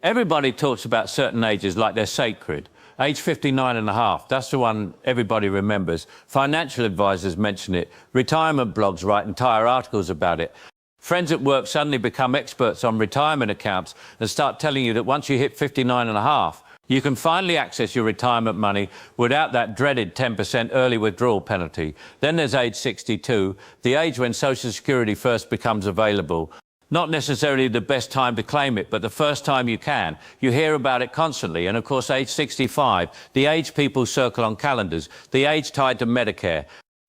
Everybody talks about certain ages like they're sacred. Age 59 and a half, that's the one everybody remembers. Financial advisors mention it. Retirement blogs write entire articles about it. Friends at work suddenly become experts on retirement accounts and start telling you that once you hit 59 and a half, you can finally access your retirement money without that dreaded 10% early withdrawal penalty. Then there's age 62, the age when Social Security first becomes available. Not necessarily the best time to claim it, but the first time you can. You hear about it constantly. And of course, age 65, the age people circle on calendars, the age tied to Medicare,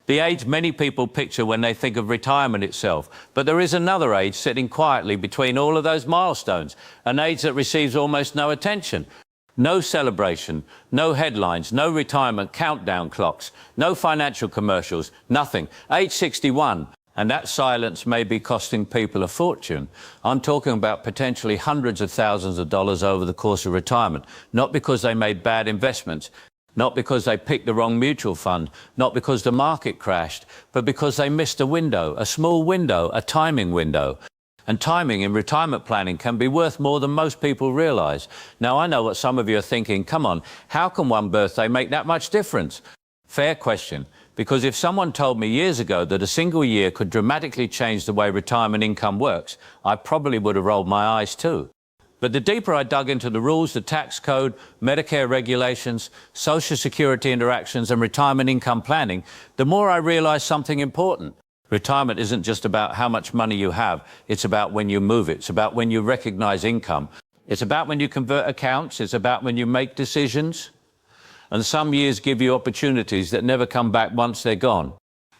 the age many people picture when they think of retirement itself. But there is another age sitting quietly between all of those milestones, an age that receives almost no attention. No celebration, no headlines, no retirement countdown clocks, no financial commercials, nothing. Age 61. And that silence may be costing people a fortune. I'm talking about potentially hundreds of thousands of dollars over the course of retirement, not because they made bad investments, not because they picked the wrong mutual fund, not because the market crashed, but because they missed a window, a small window, a timing window. And timing in retirement planning can be worth more than most people realise. Now, I know what some of you are thinking, come on, how can one birthday make that much difference? Fair question. Because if someone told me years ago that a single year could dramatically change the way retirement income works, I probably would have rolled my eyes too. But the deeper I dug into the rules, the tax code, Medicare regulations, Social Security interactions and retirement income planning, the more I realised something important. Retirement isn't just about how much money you have, it's about when you move it, it's about when you recognise income, it's about when you convert accounts, it's about when you make decisions. And some years give you opportunities that never come back once they're gone.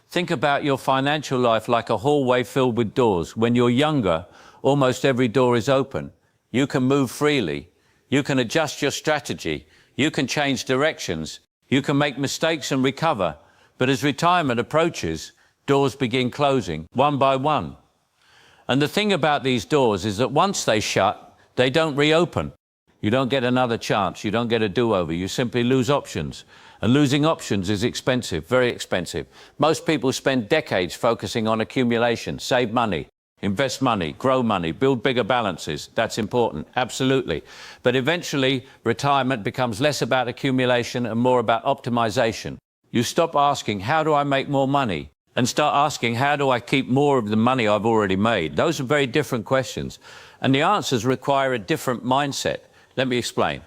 Think about your financial life like a hallway filled with doors. When you're younger, almost every door is open. You can move freely. You can adjust your strategy. You can change directions. You can make mistakes and recover. But as retirement approaches, doors begin closing, one by one. And the thing about these doors is that once they shut, they don't reopen. You don't get another chance, you don't get a do-over, you simply lose options. And losing options is expensive, very expensive. Most people spend decades focusing on accumulation, save money, invest money, grow money, build bigger balances. That's important, absolutely. But eventually, retirement becomes less about accumulation and more about optimization. You stop asking, how do I make more money? And start asking, how do I keep more of the money I've already made? Those are very different questions. And the answers require a different mindset. Let me explain.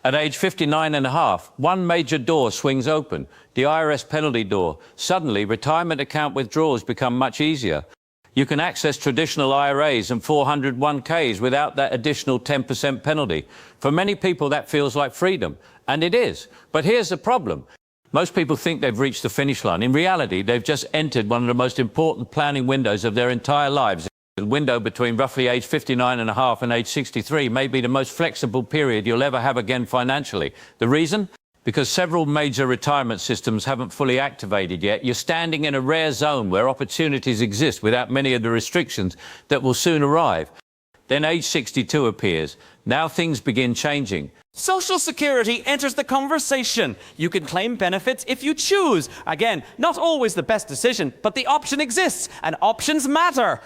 At age 59 and a half, one major door swings open, the IRS penalty door. Suddenly, retirement account withdrawals become much easier. You can access traditional IRAs and 401ks without that additional 10% penalty. For many people, that feels like freedom, and it is. But here's the problem. Most people think they've reached the finish line. In reality, they've just entered one of the most important planning windows of their entire lives. The window between roughly age 59 and a half and age 63 may be the most flexible period you'll ever have again financially. The reason? Because several major retirement systems haven't fully activated yet. You're standing in a rare zone where opportunities exist without many of the restrictions that will soon arrive. Then age 62 appears. Now things begin changing. Social Security enters the conversation. You can claim benefits if you choose. Again, not always the best decision, but the option exists, and options matter.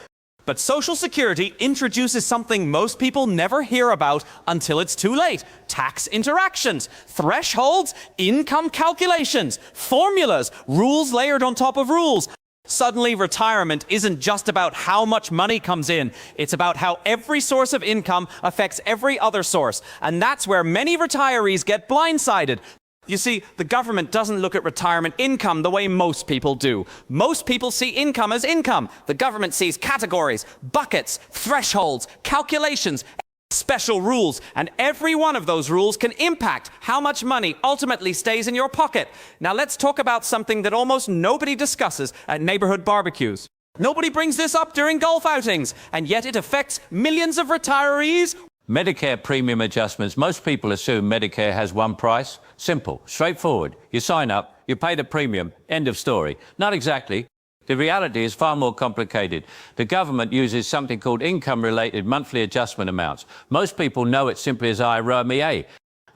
But Social Security introduces something most people never hear about until it's too late. Tax interactions, thresholds, income calculations, formulas, rules layered on top of rules. Suddenly, retirement isn't just about how much money comes in. It's about how every source of income affects every other source. And that's where many retirees get blindsided. You see, the government doesn't look at retirement income the way most people do. Most people see income as income. The government sees categories, buckets, thresholds, calculations, special rules, and every one of those rules can impact how much money ultimately stays in your pocket. Now let's talk about something that almost nobody discusses at neighborhood barbecues. Nobody brings this up during golf outings, and yet it affects millions of retirees. Medicare premium adjustments. Most people assume Medicare has one price. Simple, straightforward. You sign up, you pay the premium, end of story. Not exactly. The reality is far more complicated. The government uses something called income-related monthly adjustment amounts. Most people know it simply as RMDs.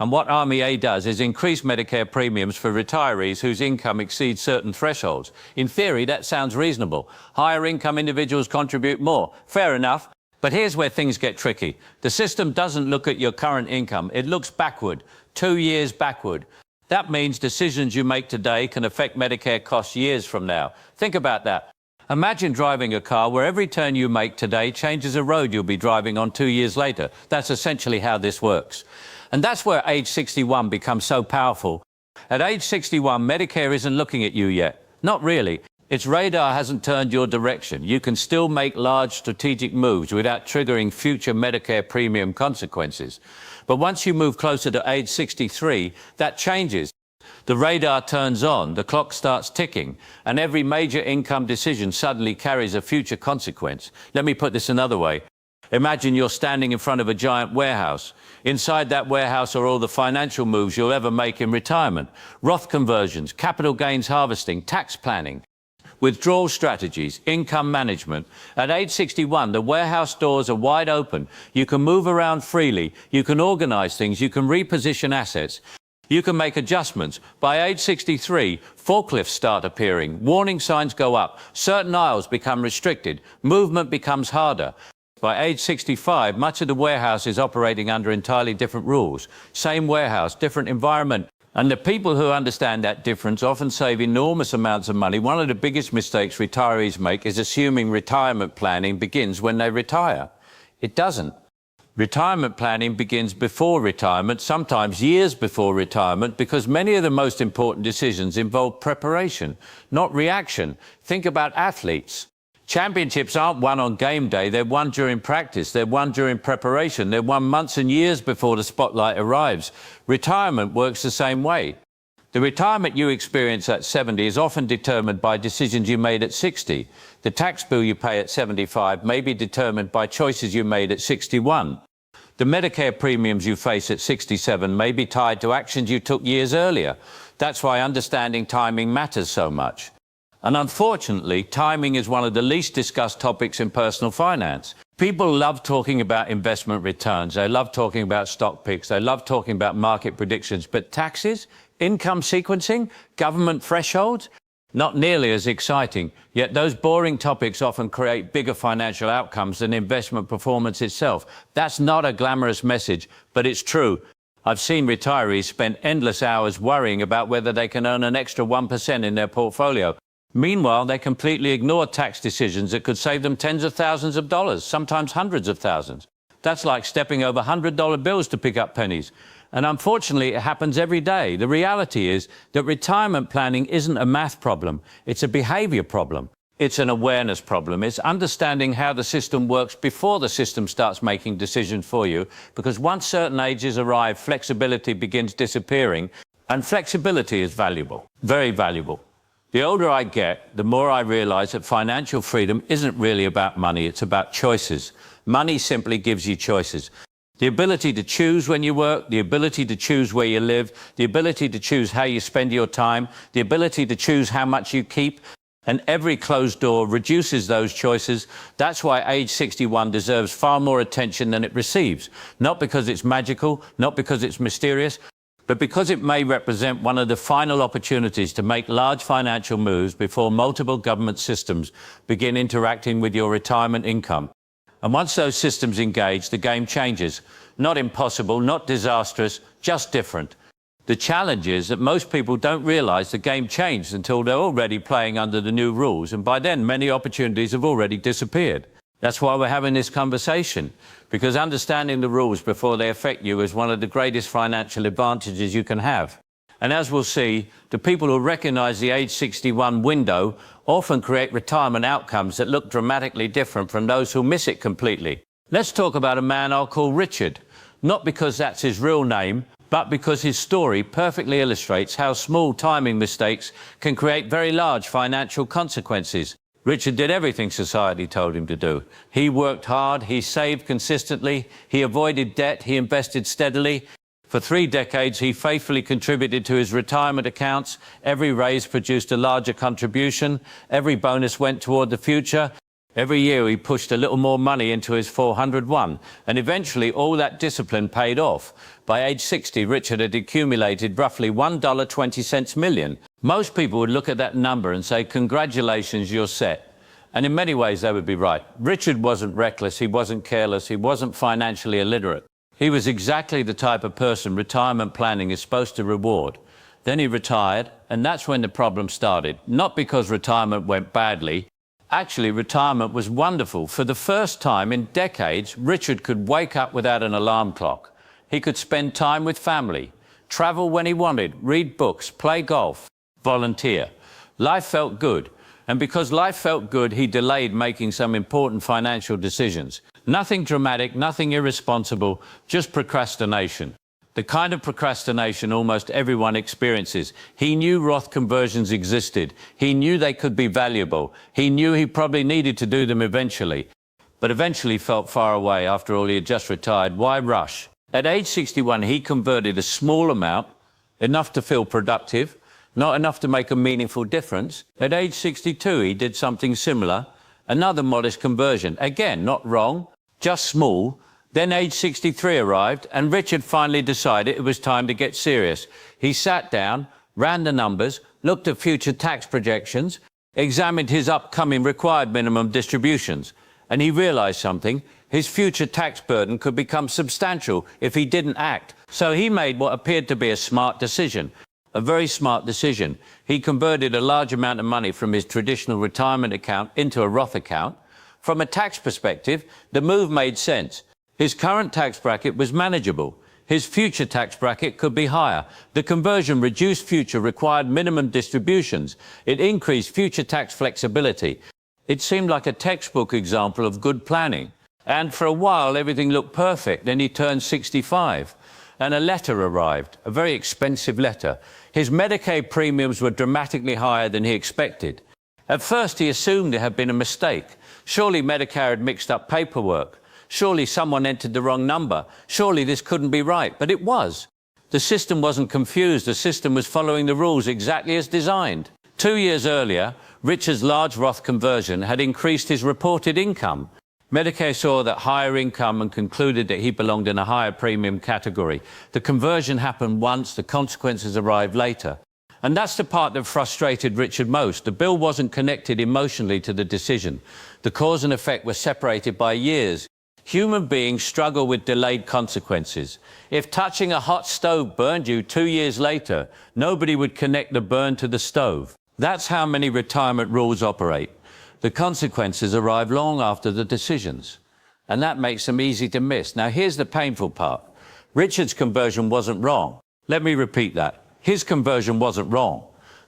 And what RMDs does is increase Medicare premiums for retirees whose income exceeds certain thresholds. In theory, that sounds reasonable. Higher income individuals contribute more. Fair enough. But here's where things get tricky. The system doesn't look at your current income. It looks backward, 2 years backward. That means decisions you make today can affect Medicare costs years from now. Think about that. Imagine driving a car where every turn you make today changes a road you'll be driving on 2 years later. That's essentially how this works. And that's where age 61 becomes so powerful. At age 61, Medicare isn't looking at you yet. Not really. Its radar hasn't turned your direction. You can still make large strategic moves without triggering future Medicare premium consequences. But once you move closer to age 63, that changes. The radar turns on, the clock starts ticking, and every major income decision suddenly carries a future consequence. Let me put this another way. Imagine you're standing in front of a giant warehouse. Inside that warehouse are all the financial moves you'll ever make in retirement. Roth conversions, capital gains harvesting, tax planning, withdrawal strategies, income management. At age 61, the warehouse doors are wide open. You can move around freely. You can organize things. You can reposition assets. You can make adjustments. By age 63, forklifts start appearing. Warning signs go up. Certain aisles become restricted. Movement becomes harder. By age 65, much of the warehouse is operating under entirely different rules. Same warehouse, different environment. And the people who understand that difference often save enormous amounts of money. One of the biggest mistakes retirees make is assuming retirement planning begins when they retire. It doesn't. Retirement planning begins before retirement, sometimes years before retirement, because many of the most important decisions involve preparation, not reaction. Think about athletes. Championships aren't won on game day, they're won during practice, they're won during preparation, they're won months and years before the spotlight arrives. Retirement works the same way. The retirement you experience at 70 is often determined by decisions you made at 60. The tax bill you pay at 75 may be determined by choices you made at 61. The Medicare premiums you face at 67 may be tied to actions you took years earlier. That's why understanding timing matters so much. And unfortunately, timing is one of the least discussed topics in personal finance. People love talking about investment returns. They love talking about stock picks. They love talking about market predictions. But taxes, income sequencing, government thresholds, not nearly as exciting. Yet those boring topics often create bigger financial outcomes than investment performance itself. That's not a glamorous message, but it's true. I've seen retirees spend endless hours worrying about whether they can earn an extra 1% in their portfolio. Meanwhile, they completely ignore tax decisions that could save them tens of thousands of dollars, sometimes hundreds of thousands. That's like stepping over $100 bills to pick up pennies. And unfortunately, it happens every day. The reality is that retirement planning isn't a math problem. It's a behavior problem. It's an awareness problem. It's understanding how the system works before the system starts making decisions for you. Because once certain ages arrive, flexibility begins disappearing. And flexibility is valuable, very valuable. The older I get, the more I realize that financial freedom isn't really about money, it's about choices. Money simply gives you choices. The ability to choose when you work, the ability to choose where you live, the ability to choose how you spend your time, the ability to choose how much you keep, and every closed door reduces those choices. That's why age 61 deserves far more attention than it receives. Not because it's magical, not because it's mysterious, but because it may represent one of the final opportunities to make large financial moves before multiple government systems begin interacting with your retirement income. And once those systems engage, the game changes. Not impossible, not disastrous, just different. The challenge is that most people don't realize the game changed until they're already playing under the new rules, and by then many opportunities have already disappeared. That's why we're having this conversation, because understanding the rules before they affect you is one of the greatest financial advantages you can have. And as we'll see, the people who recognize the age 61 window often create retirement outcomes that look dramatically different from those who miss it completely. Let's talk about a man I'll call Richard, not because that's his real name, but because his story perfectly illustrates how small timing mistakes can create very large financial consequences. Richard did everything society told him to do. He worked hard, he saved consistently, he avoided debt, he invested steadily. For 3 decades, he faithfully contributed to his retirement accounts. Every raise produced a larger contribution. Every bonus went toward the future. Every year, he pushed a little more money into his 401. And eventually, all that discipline paid off. By age 60, Richard had accumulated roughly $1.20 million. Most people would look at that number and say, congratulations, you're set. And in many ways, they would be right. Richard wasn't reckless, he wasn't careless, he wasn't financially illiterate. He was exactly the type of person retirement planning is supposed to reward. Then he retired, and that's when the problem started. Not because retirement went badly. Actually, retirement was wonderful. For the first time in decades, Richard could wake up without an alarm clock. He could spend time with family, travel when he wanted, read books, play golf, volunteer. Life felt good. And because life felt good, he delayed making some important financial decisions. Nothing dramatic, nothing irresponsible, just procrastination. The kind of procrastination almost everyone experiences. He knew Roth conversions existed. He knew they could be valuable. He knew he probably needed to do them eventually. But eventually felt far away. After all, he had just retired. Why rush? At age 61, he converted a small amount, enough to feel productive, not enough to make a meaningful difference. At age 62, he did something similar, another modest conversion. Again, not wrong, just small. Then age 63 arrived, and Richard finally decided it was time to get serious. He sat down, ran the numbers, looked at future tax projections, examined his upcoming required minimum distributions, and he realized something. His future tax burden could become substantial if he didn't act. So he made what appeared to be a smart decision, a very smart decision. He converted a large amount of money from his traditional retirement account into a Roth account. From a tax perspective, the move made sense. His current tax bracket was manageable. His future tax bracket could be higher. The conversion reduced future required minimum distributions. It increased future tax flexibility. It seemed like a textbook example of good planning. And for a while, everything looked perfect. Then he turned 65, and a letter arrived, a very expensive letter. His Medicaid premiums were dramatically higher than he expected. At first, he assumed there had been a mistake. Surely Medicare had mixed up paperwork. Surely someone entered the wrong number. Surely this couldn't be right. But it was. The system wasn't confused. The system was following the rules exactly as designed. 2 years earlier, Richard's large Roth conversion had increased his reported income. Medicare saw that higher income and concluded that he belonged in a higher premium category. The conversion happened once, the consequences arrived later. And that's the part that frustrated Richard most. The bill wasn't connected emotionally to the decision. The cause and effect were separated by years. Human beings struggle with delayed consequences. If touching a hot stove burned you 2 years later, nobody would connect the burn to the stove. That's how many retirement rules operate. The consequences arrive long after the decisions, and that makes them easy to miss. Now, here's the painful part. Richard's conversion wasn't wrong. Let me repeat that. His conversion wasn't wrong.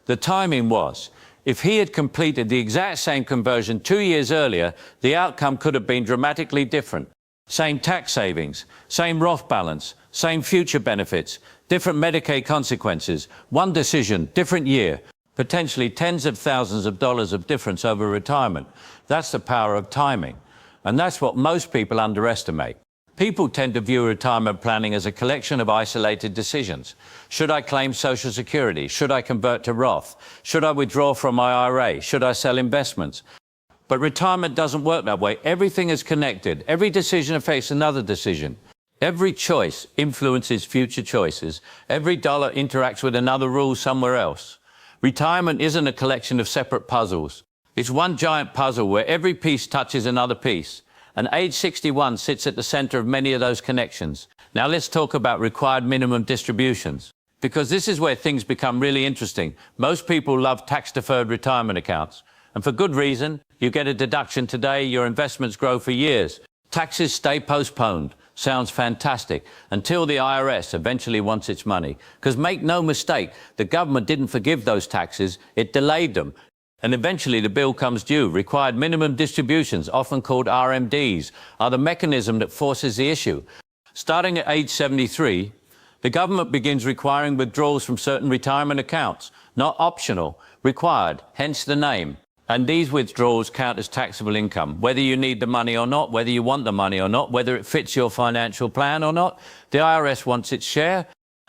The timing was. If he had completed the exact same conversion 2 years earlier, the outcome could have been dramatically different. Same tax savings, same Roth balance, same future benefits, different Medicaid consequences, one decision, different year, potentially tens of thousands of dollars of difference over retirement. That's the power of timing. And that's what most people underestimate. People tend to view retirement planning as a collection of isolated decisions. Should I claim Social Security? Should I convert to Roth? Should I withdraw from my IRA? Should I sell investments? But retirement doesn't work that way. Everything is connected. Every decision affects another decision. Every choice influences future choices. Every dollar interacts with another rule somewhere else. Retirement isn't a collection of separate puzzles. It's one giant puzzle where every piece touches another piece. And age 61 sits at the center of many of those connections. Now let's talk about required minimum distributions, because this is where things become really interesting. Most people love tax-deferred retirement accounts, and for good reason. You get a deduction today, your investments grow for years. Taxes stay postponed. Sounds fantastic, until the IRS eventually wants its money. Because make no mistake, the government didn't forgive those taxes, it delayed them. And eventually the bill comes due. Required minimum distributions, often called RMDs, are the mechanism that forces the issue. Starting at age 73, the government begins requiring withdrawals from certain retirement accounts. Not optional, required, hence the name. And these withdrawals count as taxable income. Whether you need the money or not, whether you want the money or not, whether it fits your financial plan or not, the IRS wants its share.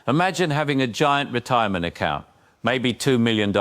Imagine having a giant retirement account. Maybe $2 million,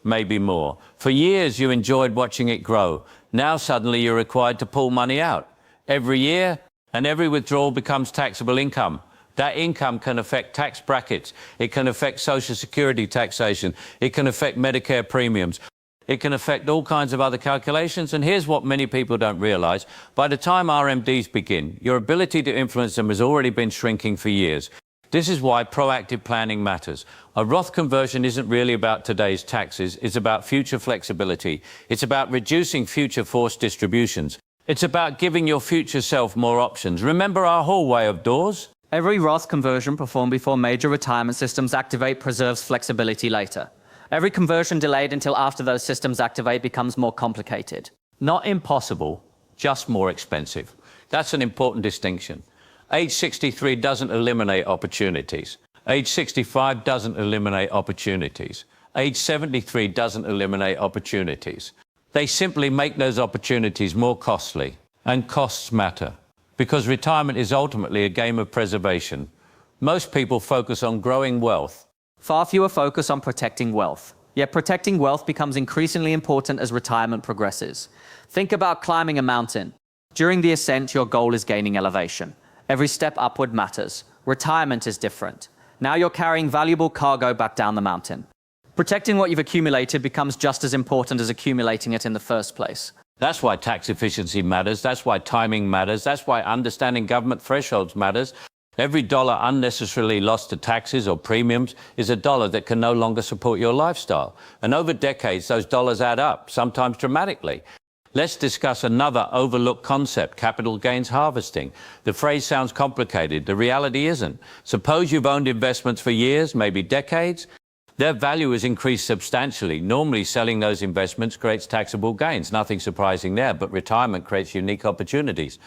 maybe more. For years, you enjoyed watching it grow. Now, suddenly, you're required to pull money out. Every year, and every withdrawal becomes taxable income. That income can affect tax brackets. It can affect Social Security taxation. It can affect Medicare premiums. It can affect all kinds of other calculations. And here's what many people don't realize. By the time RMDs begin, your ability to influence them has already been shrinking for years. This is why proactive planning matters. A Roth conversion isn't really about today's taxes. It's about future flexibility. It's about reducing future forced distributions. It's about giving your future self more options. Remember our hallway of doors? Every Roth conversion performed before major retirement systems activate preserves flexibility later. Every conversion delayed until after those systems activate becomes more complicated. Not impossible, just more expensive. That's an important distinction. Age 63 doesn't eliminate opportunities. Age 65 doesn't eliminate opportunities. Age 73 doesn't eliminate opportunities. They simply make those opportunities more costly. And costs matter. Because retirement is ultimately a game of preservation. Most people focus on growing wealth. Far fewer focus on protecting wealth. Yet protecting wealth becomes increasingly important as retirement progresses. Think about climbing a mountain. During the ascent, your goal is gaining elevation. Every step upward matters. Retirement is different. Now you're carrying valuable cargo back down the mountain. Protecting what you've accumulated becomes just as important as accumulating it in the first place. That's why tax efficiency matters. That's why timing matters. That's why understanding government thresholds matters. Every dollar unnecessarily lost to taxes or premiums is a dollar that can no longer support your lifestyle. And over decades, those dollars add up, sometimes dramatically. Let's discuss another overlooked concept, capital gains harvesting. The phrase sounds complicated. The reality isn't. Suppose you've owned investments for years, maybe decades. Their value has increased substantially. Normally, selling those investments creates taxable gains. Nothing surprising there, but retirement creates unique opportunities.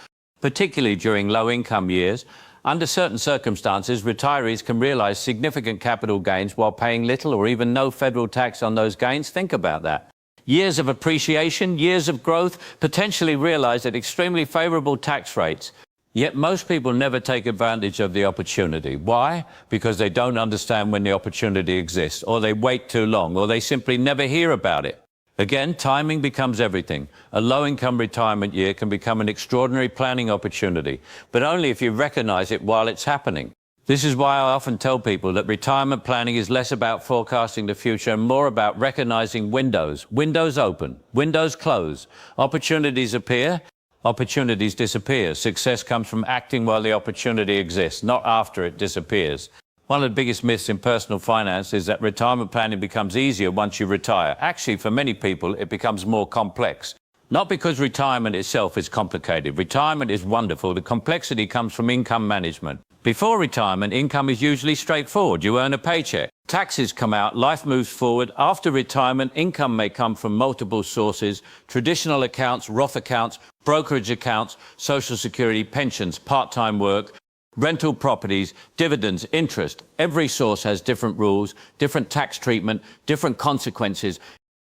Particularly during low-income years, under certain circumstances, retirees can realize significant capital gains while paying little or even no federal tax on those gains. Think about that. Years of appreciation, years of growth, potentially realized at extremely favorable tax rates. Yet most people never take advantage of the opportunity. Why? Because they don't understand when the opportunity exists, or they wait too long, or they simply never hear about it. Again, timing becomes everything. A low-income retirement year can become an extraordinary planning opportunity, but only if you recognize it while it's happening. This is why I often tell people that retirement planning is less about forecasting the future and more about recognizing windows. Windows open, windows close. Opportunities appear, opportunities disappear. Success comes from acting while the opportunity exists, not after it disappears. One of the biggest myths in personal finance is that retirement planning becomes easier once you retire. Actually, for many people, it becomes more complex. Not because retirement itself is complicated. Retirement is wonderful. The complexity comes from income management. Before retirement, income is usually straightforward. You earn a paycheck. Taxes come out, life moves forward. After retirement, income may come from multiple sources: traditional accounts, Roth accounts, brokerage accounts, Social Security, pensions, part-time work, rental properties, dividends, interest. Every source has different rules, different tax treatment, different consequences.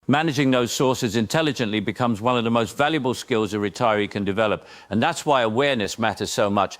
Managing those sources intelligently becomes one of the most valuable skills a retiree can develop. And that's why awareness matters so much.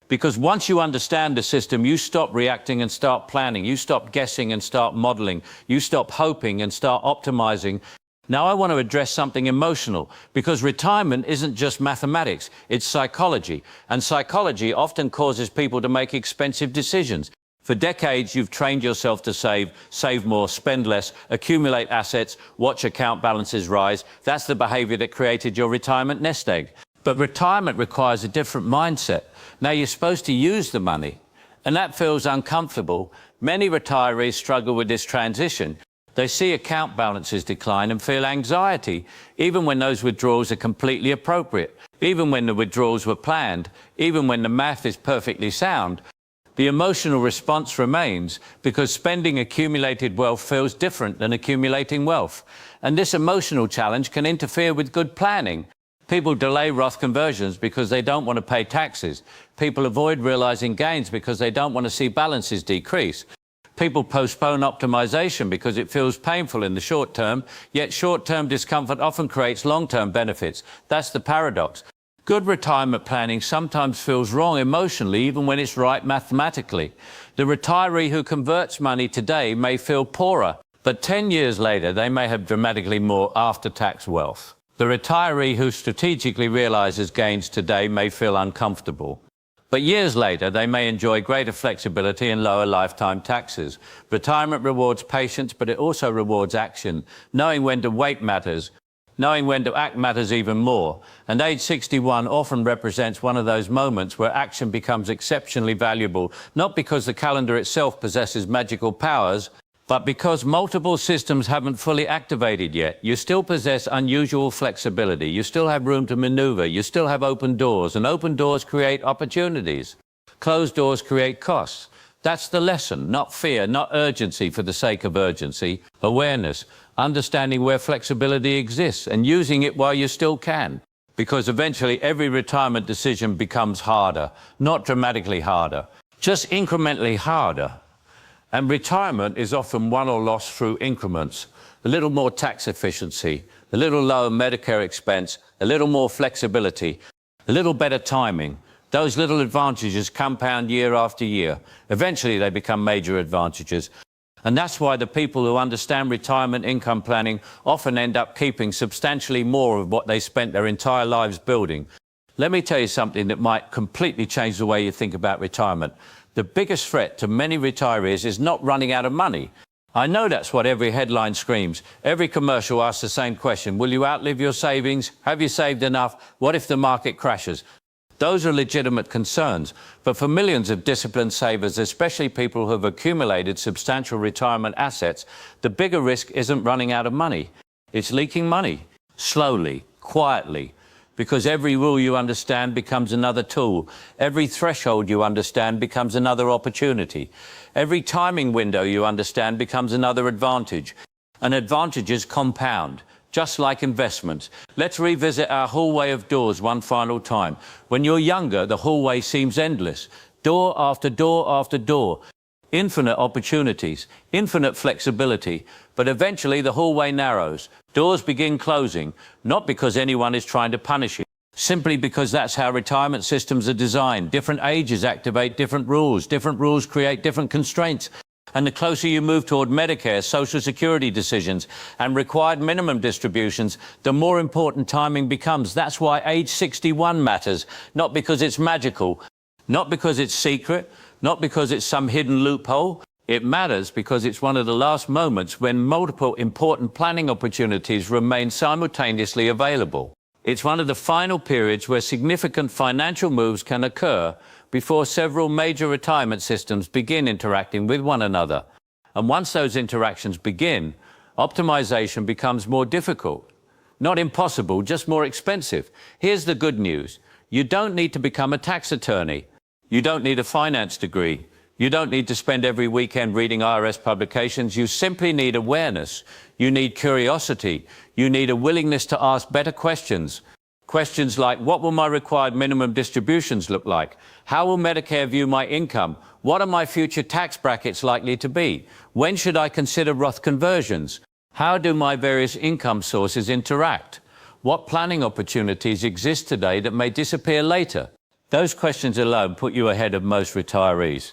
Because once you understand the system, you stop reacting and start planning. You stop guessing and start modeling. You stop hoping and start optimizing. Now I want to address something emotional, because retirement isn't just mathematics, it's psychology. And psychology often causes people to make expensive decisions. For decades, you've trained yourself to save more, spend less, accumulate assets, watch account balances rise. That's the behavior that created your retirement nest egg. But retirement requires a different mindset. Now you're supposed to use the money, and that feels uncomfortable. Many retirees struggle with this transition. They see account balances decline and feel anxiety, even when those withdrawals are completely appropriate, even when the withdrawals were planned, even when the math is perfectly sound. The emotional response remains because spending accumulated wealth feels different than accumulating wealth. And this emotional challenge can interfere with good planning. People delay Roth conversions because they don't want to pay taxes. People avoid realizing gains because they don't want to see balances decrease. People postpone optimization because it feels painful in the short term, yet short-term discomfort often creates long-term benefits. That's the paradox. Good retirement planning sometimes feels wrong emotionally, even when it's right mathematically. The retiree who converts money today may feel poorer, but 10 years later, they may have dramatically more after-tax wealth. The retiree who strategically realizes gains today may feel uncomfortable, But years later, they may enjoy greater flexibility and lower lifetime taxes. Retirement rewards patience, but it also rewards action. Knowing when to wait matters. Knowing when to act matters even more. And age 61 often represents one of those moments where action becomes exceptionally valuable, not because the calendar itself possesses magical powers, but because multiple systems haven't fully activated yet. You still possess unusual flexibility. You still have room to maneuver. You still have open doors, and open doors create opportunities. Closed doors create costs. That's the lesson, not fear, not urgency for the sake of urgency. Awareness, understanding where flexibility exists and using it while you still can. Because eventually every retirement decision becomes harder, not dramatically harder, just incrementally harder. And retirement is often won or lost through increments. A little more tax efficiency, a little lower Medicare expense, a little more flexibility, a little better timing. Those little advantages compound year after year. Eventually they become major advantages. And that's why the people who understand retirement income planning often end up keeping substantially more of what they spent their entire lives building. Let me tell you something that might completely change the way you think about retirement. The biggest threat to many retirees is not running out of money. I know that's what every headline screams. Every commercial asks the same question. Will you outlive your savings? Have you saved enough? What if the market crashes? Those are legitimate concerns. But for millions of disciplined savers, especially people who have accumulated substantial retirement assets, the bigger risk isn't running out of money. It's leaking money, slowly, quietly. Because every rule you understand becomes another tool. Every threshold you understand becomes another opportunity. Every timing window you understand becomes another advantage. And advantages compound, just like investments. Let's revisit our hallway of doors one final time. When you're younger, the hallway seems endless. Door after door after door. Infinite opportunities, infinite flexibility, but eventually the hallway narrows. Doors begin closing, not because anyone is trying to punish you, simply because that's how retirement systems are designed. Different ages activate different rules create different constraints. And the closer you move toward Medicare, Social Security decisions, and required minimum distributions, the more important timing becomes. That's why age 61 matters, not because it's magical, not because it's secret, not because it's some hidden loophole. It matters because it's one of the last moments when multiple important planning opportunities remain simultaneously available. It's one of the final periods where significant financial moves can occur before several major retirement systems begin interacting with one another. And once those interactions begin, optimization becomes more difficult. Not impossible, just more expensive. Here's the good news. You don't need to become a tax attorney. You don't need a finance degree. You don't need to spend every weekend reading IRS publications. You simply need awareness. You need curiosity. You need a willingness to ask better questions. Questions like, what will my required minimum distributions look like? How will Medicare view my income? What are my future tax brackets likely to be? When should I consider Roth conversions? How do my various income sources interact? What planning opportunities exist today that may disappear later? Those questions alone put you ahead of most retirees,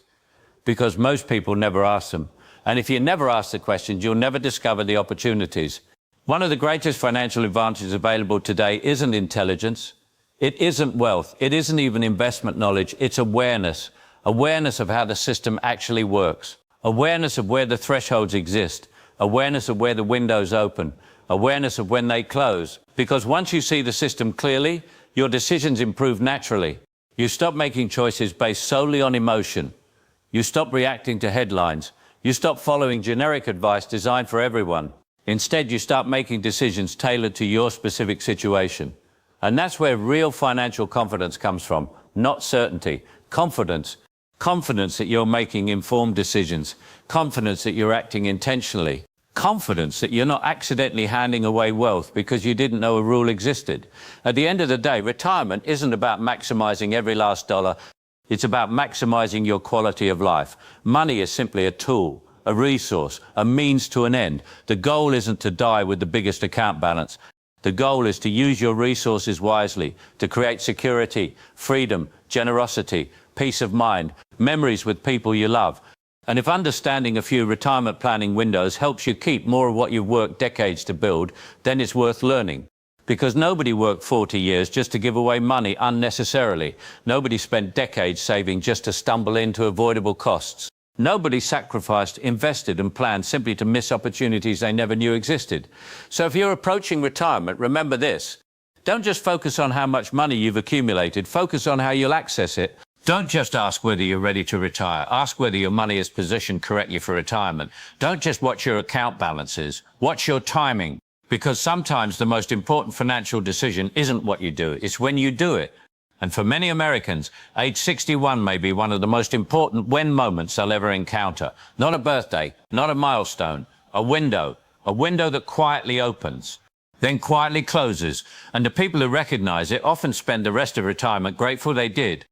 because most people never ask them. And if you never ask the questions, you'll never discover the opportunities. One of the greatest financial advantages available today isn't intelligence. It isn't wealth. It isn't even investment knowledge. It's awareness. Awareness of how the system actually works. Awareness of where the thresholds exist. Awareness of where the windows open. Awareness of when they close. Because once you see the system clearly, your decisions improve naturally. You stop making choices based solely on emotion. You stop reacting to headlines. You stop following generic advice designed for everyone. Instead, you start making decisions tailored to your specific situation. And that's where real financial confidence comes from, not certainty. Confidence. Confidence that you're making informed decisions. Confidence that you're acting intentionally. Confidence that you're not accidentally handing away wealth because you didn't know a rule existed. At the end of the day, retirement isn't about maximizing every last dollar. It's about maximizing your quality of life. Money is simply a tool, a resource, a means to an end. The goal isn't to die with the biggest account balance. The goal is to use your resources wisely, to create security, freedom, generosity, peace of mind, memories with people you love. And if understanding a few retirement planning windows helps you keep more of what you've worked decades to build, then it's worth learning. Because nobody worked 40 years just to give away money unnecessarily. Nobody spent decades saving just to stumble into avoidable costs. Nobody sacrificed, invested and planned simply to miss opportunities they never knew existed. So if you're approaching retirement, remember this. Don't just focus on how much money you've accumulated, focus on how you'll access it. Don't just ask whether you're ready to retire. Ask whether your money is positioned correctly for retirement. Don't just watch your account balances. Watch your timing. Because sometimes the most important financial decision isn't what you do, it's when you do it. And for many Americans, age 61 may be one of the most important when moments they'll ever encounter. Not a birthday, not a milestone, a window that quietly opens, then quietly closes. And the people who recognize it often spend the rest of retirement grateful they did.